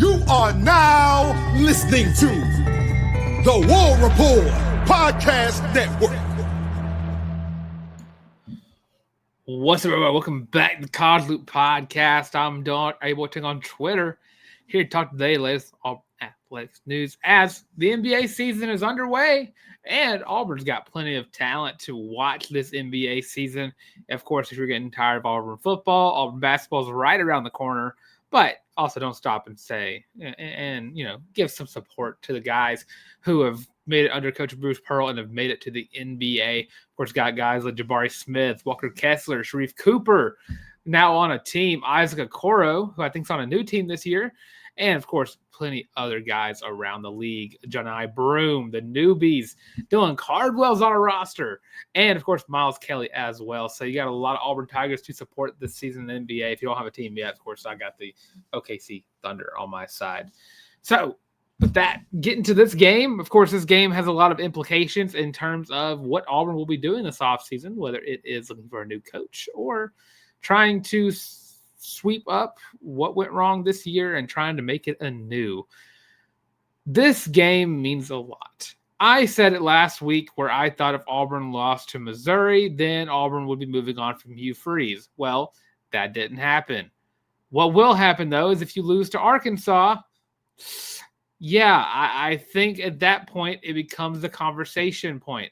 You are now listening to the War Report Podcast Network. What's up, everybody? Welcome back to the College Loop Podcast. I'm Don, watching on Twitter. Here to talk today, latest athletics news as the NBA season is underway, and Auburn's got plenty of talent to watch this NBA season. Of course, if you're getting tired of Auburn football, Auburn basketball is right around the corner. But also don't stop and say and give some support to the guys who have made it under Coach Bruce Pearl and have made it to the NBA. Of course, got guys like Jabari Smith, Walker Kessler, Sharif Cooper, now on a team, Isaac Okoro, who I think is on a new team this year, and of course, plenty other guys around the league. Johni Broome, the newbies, Dylan Cardwell's on a roster, and of course, Miles Kelly as well. So you got a lot of Auburn Tigers to support this season in the NBA. If you don't have a team yet, of course, I got the OKC Thunder on my side. So with that, getting to this game, of course, this game has a lot of implications in terms of what Auburn will be doing this offseason, whether it is looking for a new coach or trying to sweep up what went wrong this year and trying to make it anew. This game means a lot. I said it last week where I thought if Auburn lost to Missouri, then Auburn would be moving on from Hugh Freeze. Well, that didn't happen. What will happen, though, is if you lose to Arkansas, I think at that point it becomes the conversation point.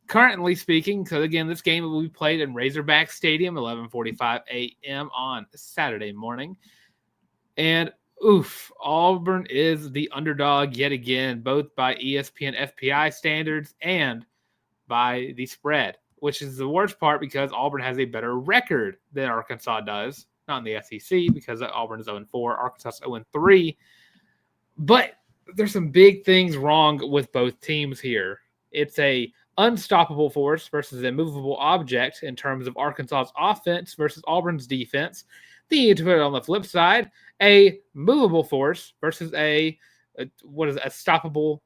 Currently speaking, because again, this game will be played in Razorback Stadium, 11:45 a.m. on Saturday morning. And Auburn is the underdog yet again, both by ESPN FPI standards and by the spread, which is the worst part because Auburn has a better record than Arkansas does. Not in the SEC because Auburn is 0-4, Arkansas is 0-3. But there's some big things wrong with both teams here. It's a unstoppable force versus a movable object in terms of Arkansas's offense versus Auburn's defense. Then you need to put it on the flip side, a movable force versus a stoppable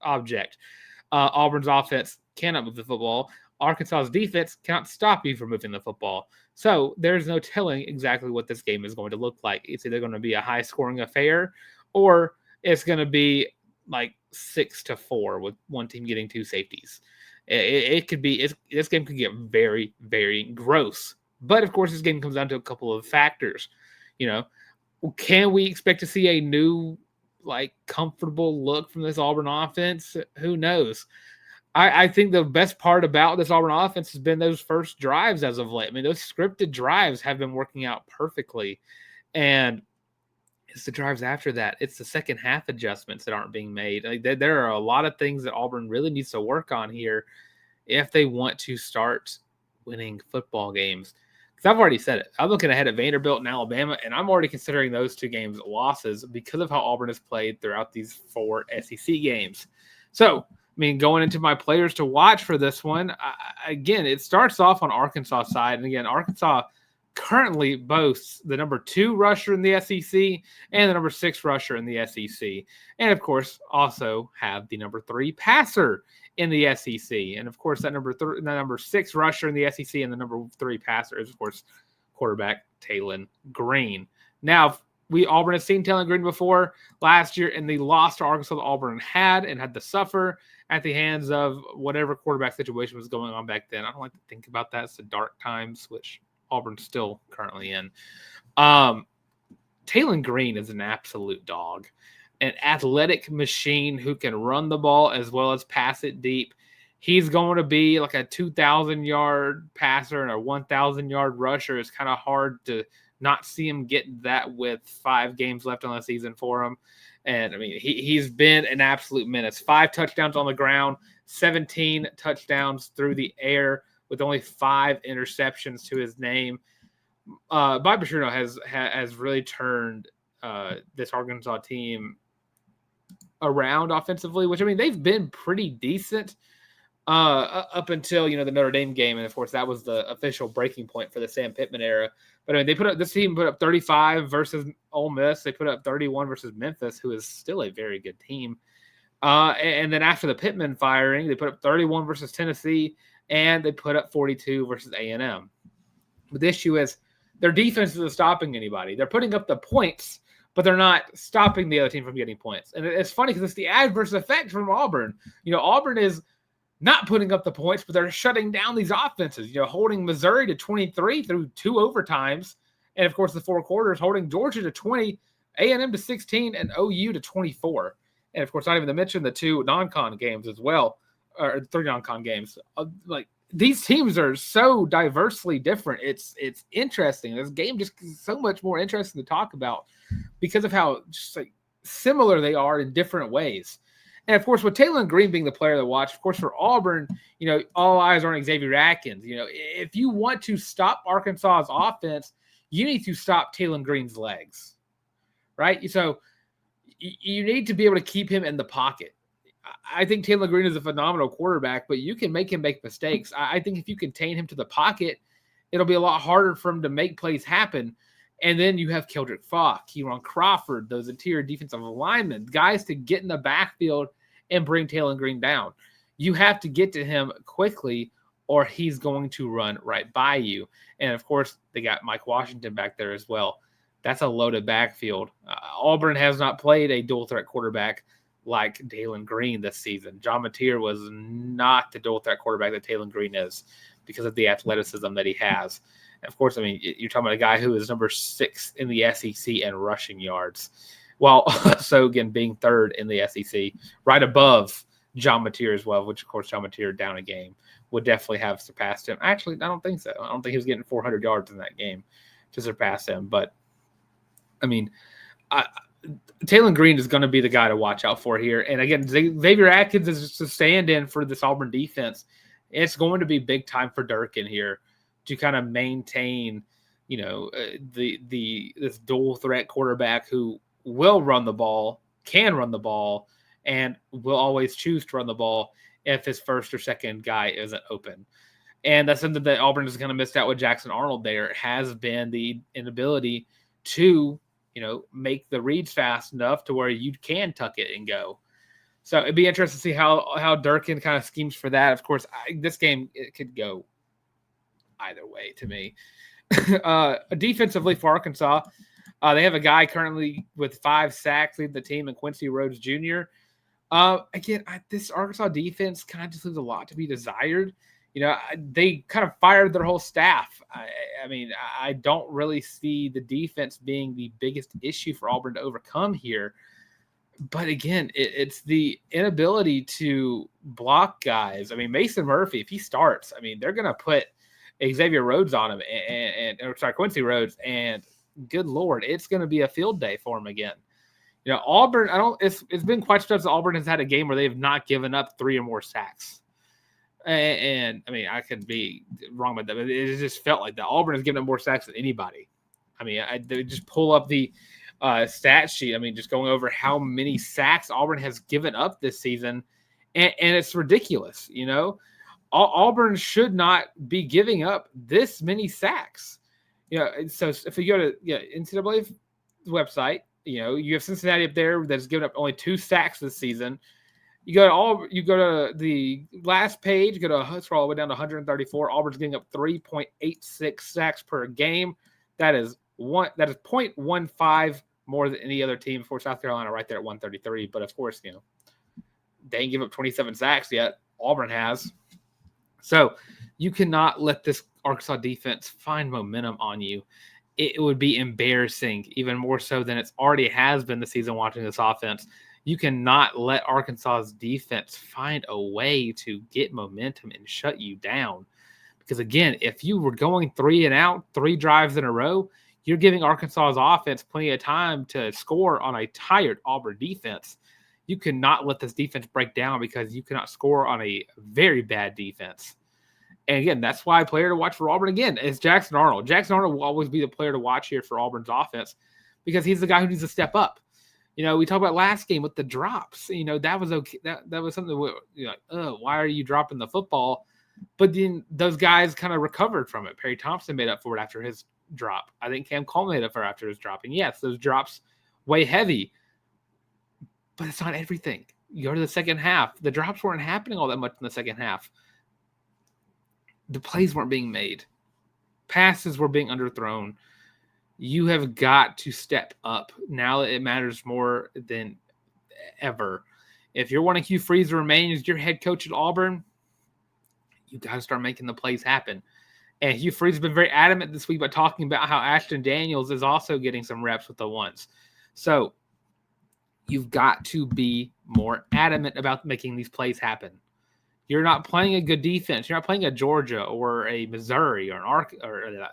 object. Auburn's offense cannot move the football. Arkansas's defense cannot stop you from moving the football. So there's no telling exactly what this game is going to look like. It's either going to be a high-scoring affair or it's going to be like 6-4 with one team getting two safeties. It could be this game could get very, very gross. But of course, this game comes down to a couple of factors. Can we expect to see a new, comfortable look from this Auburn offense? Who knows? I think the best part about this Auburn offense has been those first drives as of late. I mean, those scripted drives have been working out perfectly. And it's the drives after that. It's the second half adjustments that aren't being made. There are a lot of things that Auburn really needs to work on here if they want to start winning football games. Because I've already said it. I'm looking ahead at Vanderbilt and Alabama, and I'm already considering those two games losses because of how Auburn has played throughout these 4 SEC games. So, going into my players to watch for this one, again, it starts off on Arkansas side. And again, Arkansas currently boasts the number 2 rusher in the SEC and the number 6 rusher in the SEC. And of course, also have the number 3 passer in the SEC. And of course, that number 6 rusher in the SEC and the number 3 passer is, of course, quarterback Talon Green. Now, Auburn has seen Talon Green before last year in the loss to Arkansas that Auburn had to suffer at the hands of whatever quarterback situation was going on back then. I don't like to think about that. It's the dark times, which Auburn's still currently in. Talon Green is an absolute dog, an athletic machine who can run the ball as well as pass it deep. He's going to be like a 2,000-yard passer and a 1,000-yard rusher. It's kind of hard to not see him get that with 5 games left on the season for him. And, he's been an absolute menace. 5 touchdowns on the ground, 17 touchdowns through the air, with only 5 interceptions to his name. Bobby Petrino has really turned this Arkansas team around offensively, which, they've been pretty decent up until, the Notre Dame game. And, of course, that was the official breaking point for the Sam Pittman era. But, this team put up 35 versus Ole Miss. They put up 31 versus Memphis, who is still a very good team. And then after the Pittman firing, they put up 31 versus Tennessee, and they put up 42 versus A&M. But the issue is their defense isn't stopping anybody. They're putting up the points, but they're not stopping the other team from getting points. And it's funny because it's the adverse effect from Auburn. Auburn is not putting up the points, but they're shutting down these offenses, holding Missouri to 23 through 2 overtimes. And, of course, the 4 quarters, holding Georgia to 20, A&M to 16, and OU to 24. And, of course, not even to mention the 2 non-con games as well, or 3 non-con games. These teams are so diversely different. It's interesting. This game just is so much more interesting to talk about because of how just similar they are in different ways. And, of course, with Taylor Green being the player to watch, of course, for Auburn, all eyes are on Xavier Atkins. If you want to stop Arkansas's offense, you need to stop Taylor Green's legs, right? So you need to be able to keep him in the pocket. I think Taylor Green is a phenomenal quarterback, but you can make him make mistakes. I think if you contain him to the pocket, it'll be a lot harder for him to make plays happen. And then you have Keldrick Falk, Kieran Crawford, those interior defensive linemen, guys to get in the backfield and bring Taylor Green down. You have to get to him quickly or he's going to run right by you. And, of course, they got Mike Washington back there as well. That's a loaded backfield. Auburn has not played a dual-threat quarterback like Taylor Green this season. John Mateer was not the dual-threat quarterback that Taylor Green is because of the athleticism that he has. Of course, you're talking about a guy who is number 6 in the SEC in rushing yards, while also, again, being 3rd in the SEC, right above John Mateer as well, which, of course, John Mateer down a game would definitely have surpassed him. Actually, I don't think so. I don't think he was getting 400 yards in that game to surpass him. But, Taylor Green is going to be the guy to watch out for here. And, again, Xavier Atkins is just a stand-in for this Auburn defense. It's going to be big time for Durkin here to kind of maintain, this dual threat quarterback who will run the ball, can run the ball, and will always choose to run the ball if his first or second guy isn't open. And that's something that Auburn is going to miss out with Jackson Arnold there. It has been the inability to, make the reads fast enough to where you can tuck it and go. So it'd be interesting to see how Durkin kind of schemes for that. Of course, this game, it could go either way to me. Defensively for Arkansas, they have a guy currently with 5 sacks leading the team in Quincy Rhodes Jr. This Arkansas defense kind of just leaves a lot to be desired. They kind of fired their whole staff. I don't really see the defense being the biggest issue for Auburn to overcome here. But again, it's the inability to block guys. Mason Murphy, if he starts, they're going to put Xavier Rhodes on him Quincy Rhodes, and good Lord, it's going to be a field day for him again. Auburn, it's been quite strange that Auburn has had a game where they have not given up 3 or more sacks. And I could be wrong about that, but it just felt like that. Auburn has given up more sacks than anybody. They just pull up the stat sheet. Just going over how many sacks Auburn has given up this season, and it's ridiculous. Auburn should not be giving up this many sacks. So if you go to NCAA's website, you have Cincinnati up there that's given up only 2 sacks this season. You go to the last page, scroll all the way down to 134. Auburn's getting up 3.86 sacks per game. That is 0.15 more than any other team for South Carolina, right there at 133. But of course, they ain't give up 27 sacks yet. Auburn has. So you cannot let this Arkansas defense find momentum on you. It would be embarrassing, even more so than it's already has been this season watching this offense. You cannot let Arkansas's defense find a way to get momentum and shut you down. Because, again, if you were going 3 and out, 3 drives in a row, you're giving Arkansas's offense plenty of time to score on a tired Auburn defense. You cannot let this defense break down because you cannot score on a very bad defense. And, again, that's why a player to watch for Auburn, again, is Jackson Arnold. Jackson Arnold will always be the player to watch here for Auburn's offense because he's the guy who needs to step up. We talked about last game with the drops. That was okay. That was something why are you dropping the football? But then those guys kind of recovered from it. Perry Thompson made up for it after his drop. I think Cam Coleman made up for it after his drop. And yes, those drops weigh heavy, but it's not everything. You go to the second half. The drops weren't happening all that much in the second half. The plays weren't being made. Passes were being underthrown. You have got to step up. Now it matters more than ever. If you're wanting Hugh Freeze to remain as your head coach at Auburn, you got to start making the plays happen. And Hugh Freeze has been very adamant this week by talking about how Ashton Daniels is also getting some reps with the ones. So you've got to be more adamant about making these plays happen. You're not playing a good defense. You're not playing a Georgia or a Missouri or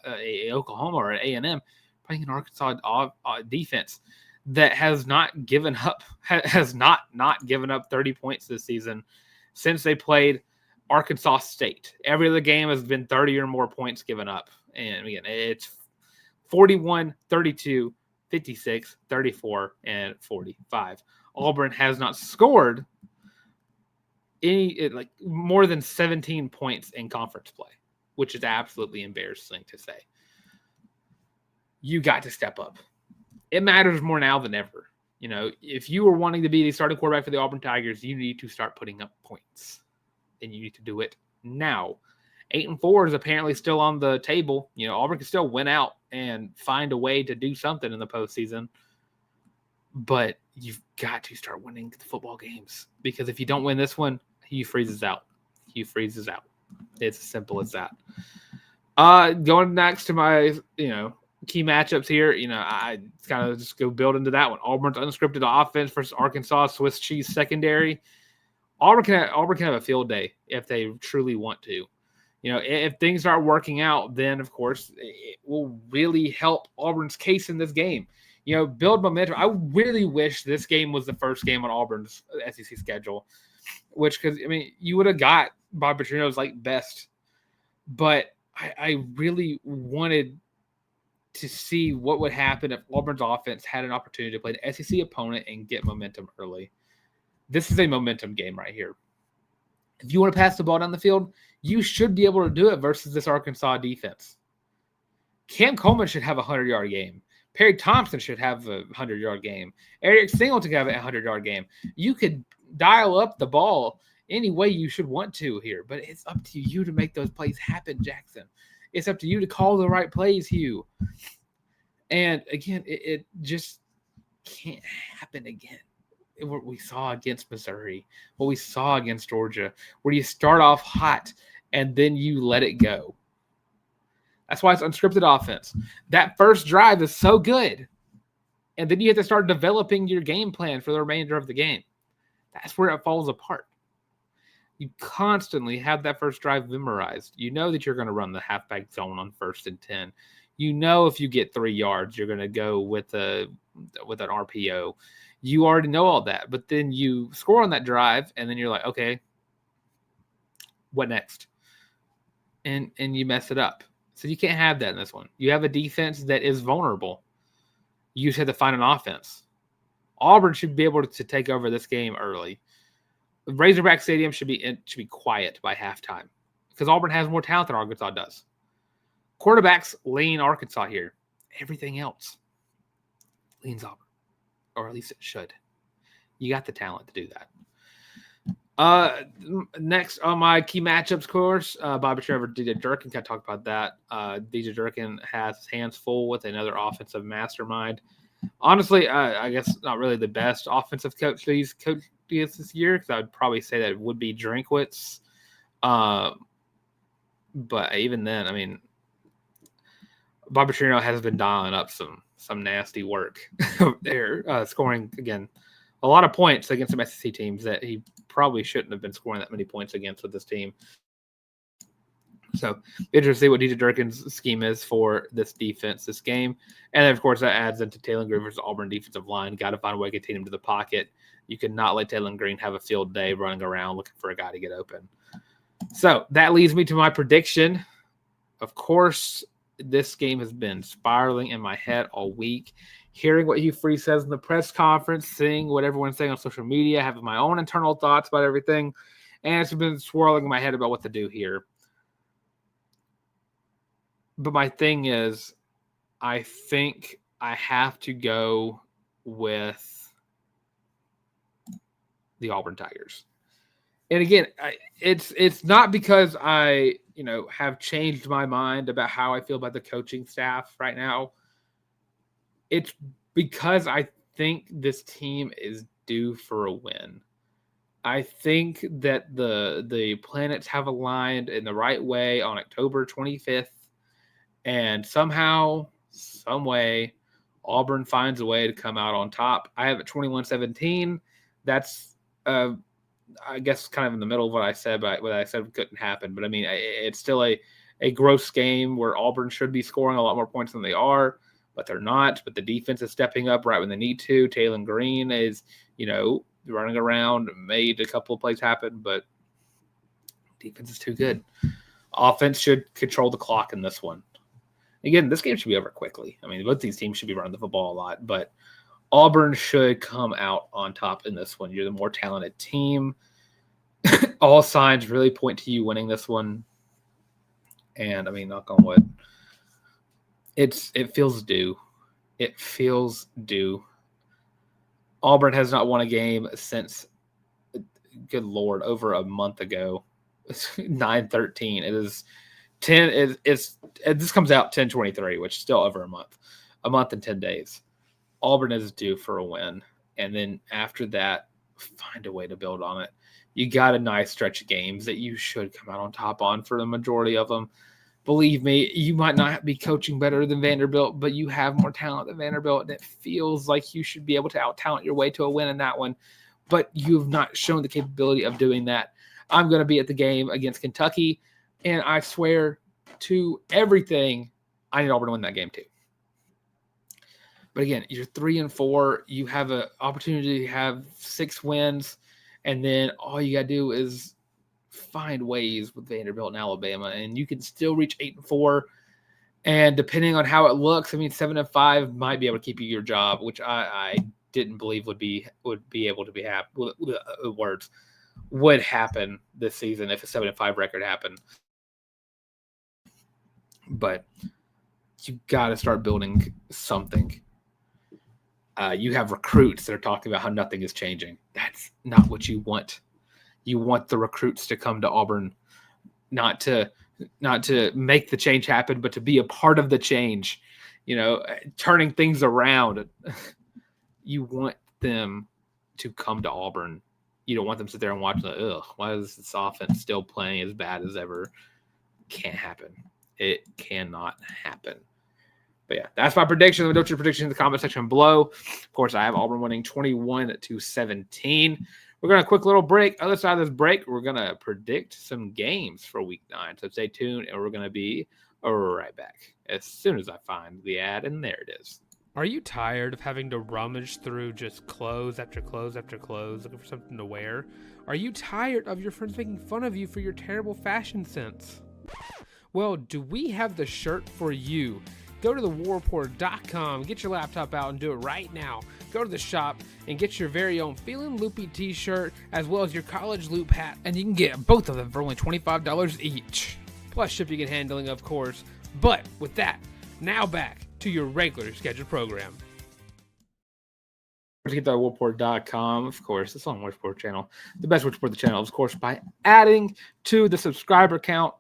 a Oklahoma or an A&M. Playing an Arkansas defense that has not given up 30 points this season since they played Arkansas State. Every other game has been 30 or more points given up. And again, it's 41, 32, 56, 34, and 45. Auburn has not scored more than 17 points in conference play, which is absolutely embarrassing to say. You got to step up. It matters more now than ever. If you were wanting to be the starting quarterback for the Auburn Tigers, you need to start putting up points. And you need to do it now. 8-4 is apparently still on the table. Auburn can still win out and find a way to do something in the postseason. But you've got to start winning the football games. Because if you don't win this one, Hugh freezes out. It's as simple as that. Going next to my, key matchups here, I kind of just go build into that one. Auburn's unscripted offense versus Arkansas Swiss cheese secondary. Auburn can have a field day if they truly want to. If things aren't working out, then of course it will really help Auburn's case in this game. Build momentum. I really wish this game was the first game on Auburn's SEC schedule, because you would have got Bob Petrino's best, but I really wanted to see what would happen if Auburn's offense had an opportunity to play an SEC opponent and get momentum early. This is a momentum game right here. If you want to pass the ball down the field, you should be able to do it versus this Arkansas defense. Cam Coleman should have a 100-yard game. Perry Thompson should have a 100-yard game. Eric Singleton could have a 100-yard game. You could dial up the ball any way you should want to here, but it's up to you to make those plays happen, Jackson. It's up to you to call the right plays, Hugh. And again, it just can't happen again. What we saw against Missouri, what we saw against Georgia, where you start off hot and then you let it go. That's why it's unscripted offense. That first drive is so good. And then you have to start developing your game plan for the remainder of the game. That's where it falls apart. You constantly have that first drive memorized. You know that you're going to run the halfback zone on 1st and 10. You know if you get 3 yards, you're going to go with an RPO. You already know all that. But then you score on that drive, and then you're like, okay, what next? And you mess it up. So you can't have that in this one. You have a defense that is vulnerable. You just have to find an offense. Auburn should be able to take over this game early. Razorback Stadium should be quiet by halftime because Auburn has more talent than Arkansas does. Quarterbacks lean Arkansas here. Everything else leans Auburn, or at least it should. You got the talent to do that. Next on my key matchups course, Bobby Trevor, DJ Durkin. Kind of talk about that. DJ Durkin has his hands full with another offensive mastermind. Honestly, I guess not really the best offensive coach this year, because I would probably say that it would be Drinkwitz. But even then, Bobby Petrino has been dialing up some nasty work there, scoring, again, a lot of points against some SEC teams that he probably shouldn't have been scoring that many points against with this team. So interesting to see what DJ Durkin's scheme is for this defense, this game. And then, of course, that adds into Taylor Green versus Auburn defensive line. Got to find a way to get him to the pocket. You cannot let Taylor Green have a field day running around looking for a guy to get open. So that leads me to my prediction. Of course, this game has been spiraling in my head all week. Hearing what Hugh Freeze says in the press conference, seeing what everyone's saying on social media, having my own internal thoughts about everything. And it's been swirling in my head about what to do here. But my thing is, I think I have to go with the Auburn Tigers. And again, it's not because I, have changed my mind about how I feel about the coaching staff right now. It's because I think this team is due for a win. I think that the planets have aligned in the right way on October 25th, and somehow, some way, Auburn finds a way to come out on top. I have it 21-17. That's I guess kind of in the middle of what I said, but what I said couldn't happen. But I mean, it's still a gross game where Auburn should be scoring a lot more points than they are, but they're not. But the defense is stepping up right when they need to. Taylon Green is, running around, made a couple of plays happen, but defense is too good. Offense should control the clock in this one. Again, this game should be over quickly. I mean, both these teams should be running the football a lot, but Auburn should come out on top in this one. You're the more talented team. All signs really point to you winning this one. And, I mean, knock on wood, it feels due. It feels due. Auburn has not won a game since, good Lord, over a month ago. It's 9-13. It is 10. This comes out 10-23, which is still over a month and 10 days. Auburn is due for a win. And then after that, find a way to build on it. You got a nice stretch of games that you should come out on top on for the majority of them. Believe me, you might not be coaching better than Vanderbilt, but you have more talent than Vanderbilt, and it feels like you should be able to out-talent your way to a win in that one. But you've not shown the capability of doing that. I'm going to be at the game against Kentucky, and I swear to everything, I need Auburn to win that game too. But again, you're 3-4. You have an opportunity to have 6 wins, and then all you got to do is find ways with Vanderbilt and Alabama, and you can still reach 8-4. And depending on how it looks, I mean, 7-5 might be able to keep you your job, which I didn't believe would be able to be would happen this season if a 7-5 record happened. But you got to start building something. You have recruits that are talking about how nothing is changing. That's not what you want. You want the recruits to come to Auburn, not to make the change happen, but to be a part of the change, turning things around. You want them to come to Auburn. You don't want them to sit there and watch why is this offense still playing as bad as ever? Can't happen. It cannot happen. But yeah, that's my prediction. Let me know your prediction in the comment section below. Of course, I have Auburn winning 21-17. We're going to quick little break. Other side of this break, we're going to predict some games for week 9. So stay tuned, and we're going to be right back as soon as I find the ad, and there it is. Are you tired of having to rummage through just clothes after clothes after clothes looking for something to wear? Are you tired of your friends making fun of you for your terrible fashion sense? Well, do we have the shirt for you? Go to thewarreport.com, get your laptop out and do it right now. Go to the shop and get your very own Feelin' Loopy t-shirt as well as your College Loop hat, and you can get both of them for only $25 each. Plus shipping and handling, of course. But with that, now back to your regular scheduled program. To get that warreport.com, of course, it's on the Warreport channel. The best way to support the channel is, of course, by adding to the subscriber count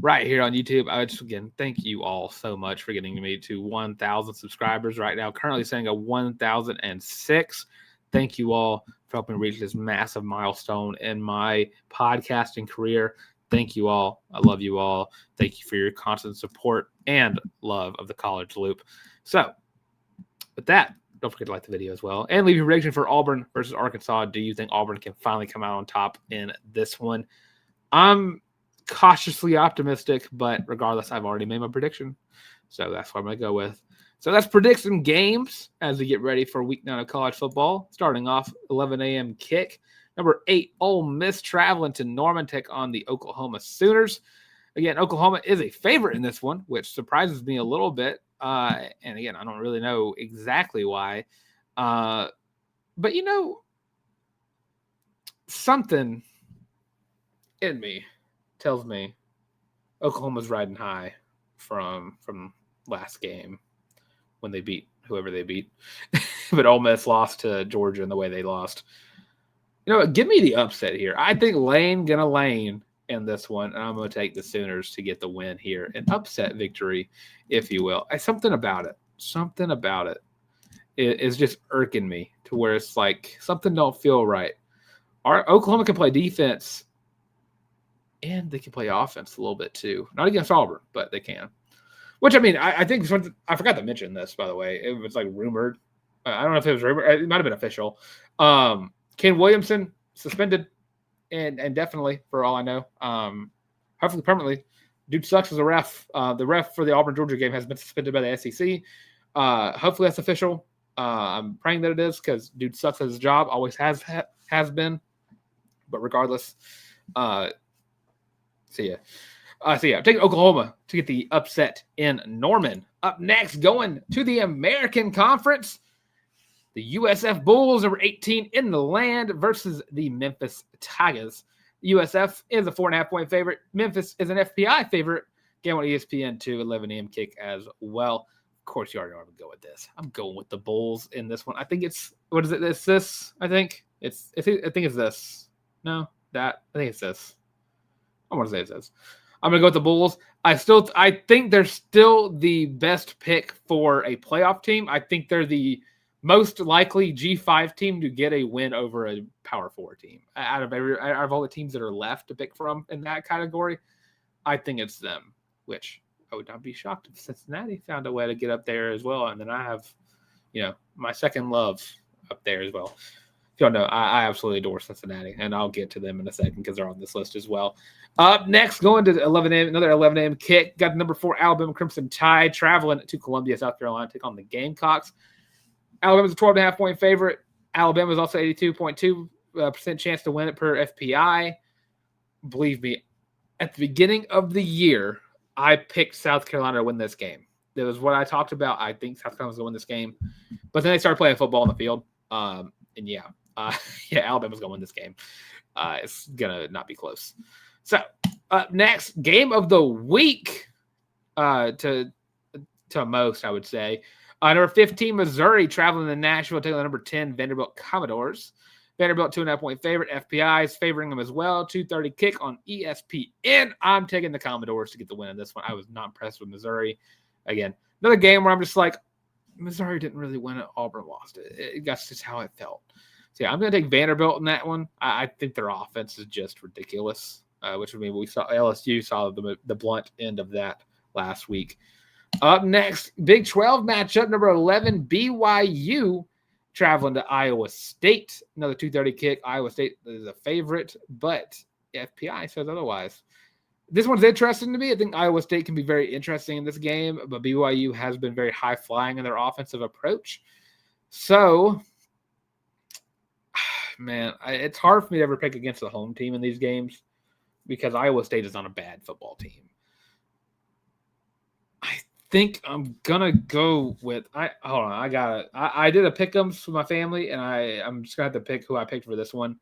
right here on YouTube. I just, again, thank you all so much for getting me to 1,000 subscribers right now. Currently saying a 1,006. Thank you all for helping reach this massive milestone in my podcasting career. Thank you all. I love you all. Thank you for your constant support and love of the College Loop. So, with that, don't forget to like the video as well. And leave your prediction for Auburn versus Arkansas. Do you think Auburn can finally come out on top in this one? I'm cautiously optimistic, but regardless, I've already made my prediction. So that's what I'm going to go with. So let's predict some games as we get ready for week 9 of college football. Starting off, 11 a.m. kick. Number 8, Ole Miss traveling to Norman, take on the Oklahoma Sooners. Again, Oklahoma is a favorite in this one, which surprises me a little bit. And again, I don't really know exactly why. But, something in me tells me Oklahoma's riding high from last game when they beat whoever they beat. But Ole Miss lost to Georgia in the way they lost. Give me the upset here. I think Lane gonna lane in this one, and I'm going to take the Sooners to get the win here. An upset victory, if you will. Something about it. is just irking me to where it's like something don't feel right. Oklahoma can play defense and they can play offense a little bit too. Not against Auburn, but they can. Which, I mean, I think I forgot to mention this, by the way. It was like rumored. I don't know if it was rumored. It might have been official. Ken Williamson suspended and indefinitely, for all I know. Hopefully permanently. Dude sucks as a ref. The ref for the Auburn-Georgia game has been suspended by the SEC. Hopefully that's official. I'm praying that it is because dude sucks at his job. Always has been. But regardless, see ya. Taking Oklahoma to get the upset in Norman. Up next, going to the American Conference. The USF Bulls, number 18 in the land, versus the Memphis Tigers. USF is a 4.5-point favorite. Memphis is an FPI favorite. Game on ESPN 2, 11 a.m. kick as well. Of course, you already know I'm going to go with this. I'm going with the Bulls in this one. I think it's, what is it? It's this, I think. I think it's this. No, that. I think it's this. I want to say it's this. I'm going to go with the Bulls. I think they're still the best pick for a playoff team. I think they're the most likely G5 team to get a win over a Power 4 team. Out of all the teams that are left to pick from in that category, I think it's them, which I would not be shocked if Cincinnati found a way to get up there as well. And then I have, my second love up there as well. If y'all know, I absolutely adore Cincinnati, and I'll get to them in a second because they're on this list as well. Up next, going to 11 a.m., another 11 a.m. kick. Got the number 4 Alabama Crimson Tide traveling to Columbia, South Carolina, to take on the Gamecocks. Alabama's a 12.5-point favorite. Alabama's also 82.2% chance to win it per FPI. Believe me, at the beginning of the year, I picked South Carolina to win this game. That was what I talked about. I think South Carolina's going to win this game. But then they started playing football on the field. Alabama's going to win this game. It's going to not be close. So, up next, game of the week to most, I would say. Number 15, Missouri, traveling to Nashville, taking the number 10, Vanderbilt Commodores. Vanderbilt, 2.5-point favorite. FPI is favoring them as well. 2:30 kick on ESPN. I'm taking the Commodores to get the win in this one. I was not impressed with Missouri. Again, another game where I'm just like, Missouri didn't really win it. Auburn lost it. That's just how it felt. So, I'm going to take Vanderbilt in that one. I think their offense is just ridiculous, which would mean LSU saw the blunt end of that last week. Up next, Big 12 matchup, number 11, BYU traveling to Iowa State. Another 2:30 kick. Iowa State is a favorite, but FPI says otherwise. This one's interesting to me. I think Iowa State can be very interesting in this game, but BYU has been very high-flying in their offensive approach. So, man, it's hard for me to ever pick against the home team in these games because Iowa State is not a bad football team. I think I'm gonna go with I did a pick'ems for my family, and I'm just gonna have to pick who I picked for this one,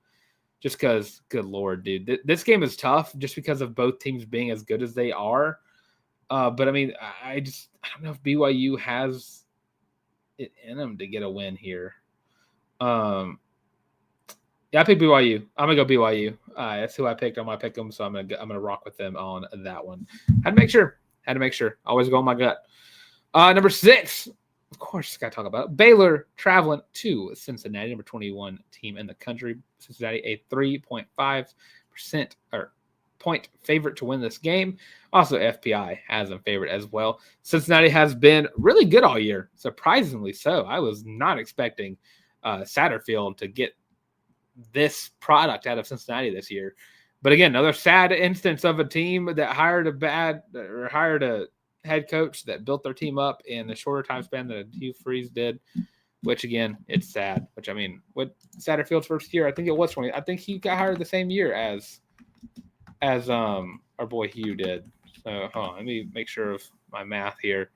just because, good Lord, dude, this game is tough just because of both teams being as good as they are. But I mean, I don't know if BYU has it in them to get a win here. I picked BYU. I'm gonna go BYU. That's who I picked on my pick'em, so I'm gonna rock with them on that one. Had to make sure. Always go on my gut. Number 6, of course, got to talk about it. Baylor traveling to Cincinnati, number 21 team in the country. Cincinnati, a 3.5% or point favorite to win this game. Also, FPI has them favorite as well. Cincinnati has been really good all year, surprisingly so. I was not expecting Satterfield to get this product out of Cincinnati this year. But again, another sad instance of a team that hired a head coach that built their team up in a shorter time span than Hugh Freeze did, which again, it's sad. Which I mean, with Satterfield's first year, I think it was 20. I think he got hired the same year as our boy Hugh did. So let me make sure of my math here.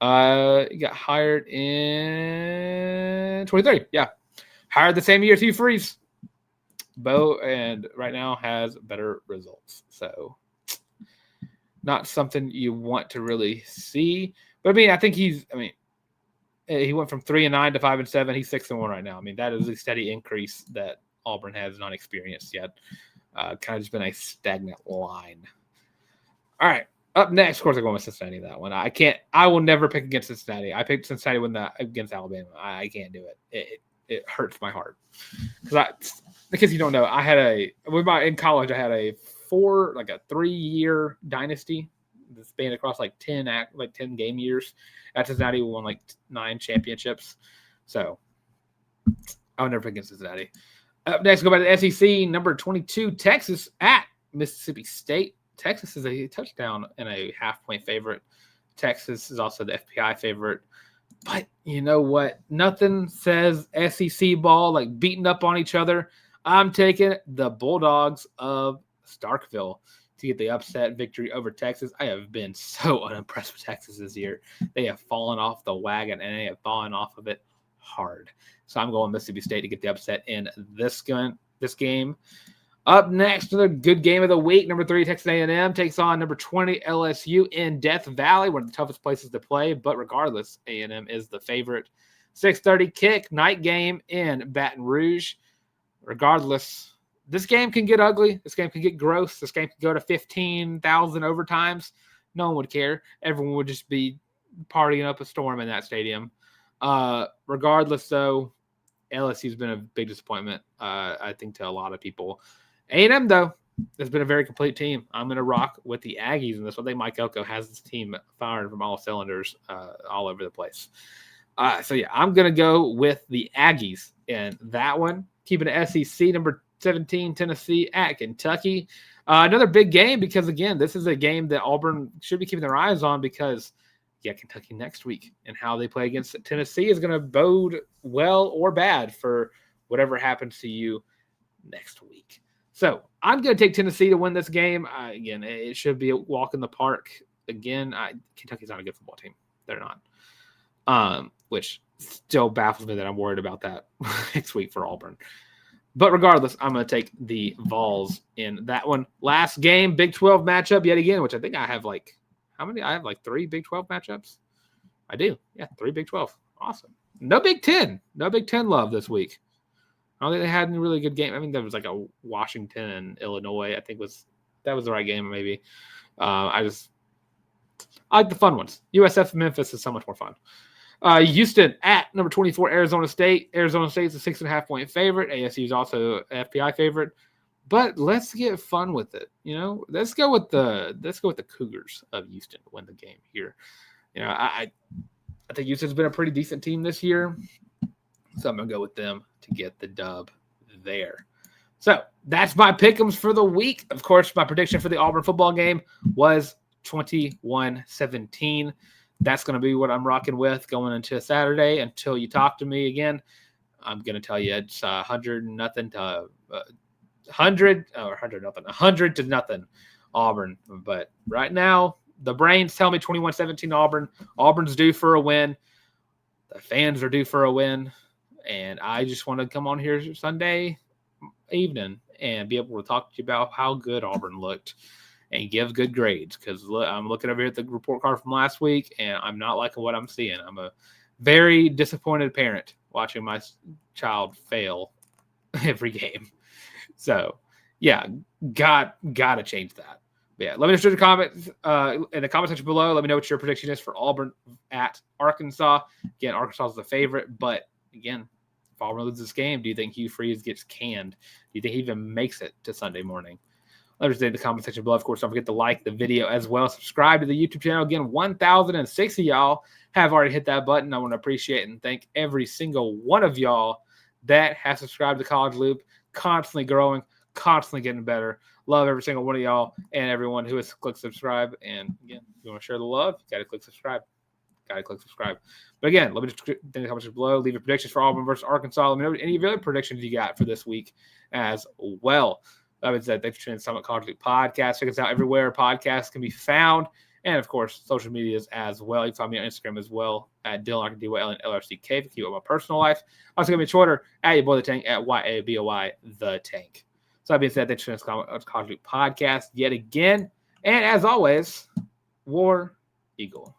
He got hired in 23. Yeah, hired the same year as Hugh Freeze. And right now has better results. So not something you want to really see. But I mean, I think he went from 3-9 to 5-7. He's 6-1 right now. I mean, that is a steady increase that Auburn has not experienced yet. Kind of just been a stagnant line. All right. Up next, of course, I'm going with Cincinnati. That one, I will never pick against Cincinnati. I picked Cincinnati against Alabama. I can't do it. It hurts my heart because you don't know. In college, I had a 3-year dynasty that spanned across 10 game years. At Cincinnati, we won 9 championships. So I would never pick against Cincinnati. Up next, go back to the SEC. Number 22, Texas at Mississippi State. Texas is a touchdown and a half-point favorite. Texas is also the FPI favorite. But you know what? Nothing says SEC ball like beating up on each other. I'm taking the Bulldogs of Starkville to get the upset victory over Texas. I have been so unimpressed with Texas this year. They have fallen off the wagon, and they have fallen off of it hard. So I'm going Mississippi State to get the upset in this game. Up next, another good game of the week. Number 3, Texas A&M takes on number 20, LSU in Death Valley, one of the toughest places to play. But regardless, A&M is the favorite. 6:30 kick, night game in Baton Rouge. Regardless, this game can get ugly. This game can get gross. This game can go to 15,000 overtimes. No one would care. Everyone would just be partying up a storm in that stadium. Regardless, though, LSU's been a big disappointment, I think, to a lot of people. A&M, though, has been a very complete team. I'm going to rock with the Aggies in this one. I think Mike Elko has this team firing from all cylinders all over the place. I'm going to go with the Aggies in that one. Keeping it SEC, number 17, Tennessee at Kentucky. Another big game because, again, this is a game that Auburn should be keeping their eyes on because, Kentucky next week. And how they play against Tennessee is going to bode well or bad for whatever happens to you next week. So I'm going to take Tennessee to win this game. Again, it should be a walk in the park. Again, Kentucky's not a good football team. They're not. Which still baffles me that I'm worried about that next week for Auburn. But regardless, I'm going to take the Vols in that one. Last game, Big 12 matchup yet again, which I think I have how many? I have 3 Big 12 matchups. I do. Yeah, 3 Big 12. Awesome. No Big 10. No Big 10 love this week. I don't think they had any really good game. I mean, there was a Washington and Illinois. I think that was the right game, maybe. I like the fun ones. USF Memphis is so much more fun. Houston at number 24, Arizona State. Arizona State is a 6.5-point favorite. ASU is also an FPI favorite. But let's get fun with it. Let's go with the Cougars of Houston to win the game here. I think Houston's been a pretty decent team this year. So I'm going to go with them to get the dub there. So that's my pick'ems for the week. Of course, my prediction for the Auburn football game was 21-17. That's going to be what I'm rocking with going into Saturday until you talk to me again. I'm going to tell you it's 100-0 to 100 to nothing Auburn. But right now, the brains tell me 21-17 Auburn. Auburn's due for a win. The fans are due for a win. And I just want to come on here Sunday evening and be able to talk to you about how good Auburn looked and give good grades. Because I'm looking over here at the report card from last week, and I'm not liking what I'm seeing. I'm a very disappointed parent watching my child fail every game. So, gotta change that. But let me know your comments in the comment section below. Let me know what your prediction is for Auburn at Arkansas. Again, Arkansas is the favorite, but again, if Auburn loses this game, do you think Hugh Freeze gets canned? Do you think he even makes it to Sunday morning? Let us know in the comment section below. Of course, don't forget to like the video as well. Subscribe to the YouTube channel. Again, 1,006 of y'all have already hit that button. I want to appreciate and thank every single one of y'all that has subscribed to College Loop. Constantly growing, constantly getting better. Love every single one of y'all and everyone who has clicked subscribe. And again, if you want to share the love, you got to click subscribe. But again, let me just think the comments below. Leave your predictions for Auburn versus Arkansas. Let me know any of your other predictions you got for this week as well. That being said, thanks for tuning in to Summit College Loop Podcast. Check us out everywhere podcasts can be found. And, of course, social medias as well. You can find me on Instagram as well at Dylan Larck, DYLNLRCK. If you keep up my personal life. Also, give me a Twitter at your boy the Tank at YABOY the Tank. So that being said, thanks for tuning in to College Loop Podcast yet again. And as always, War Eagle.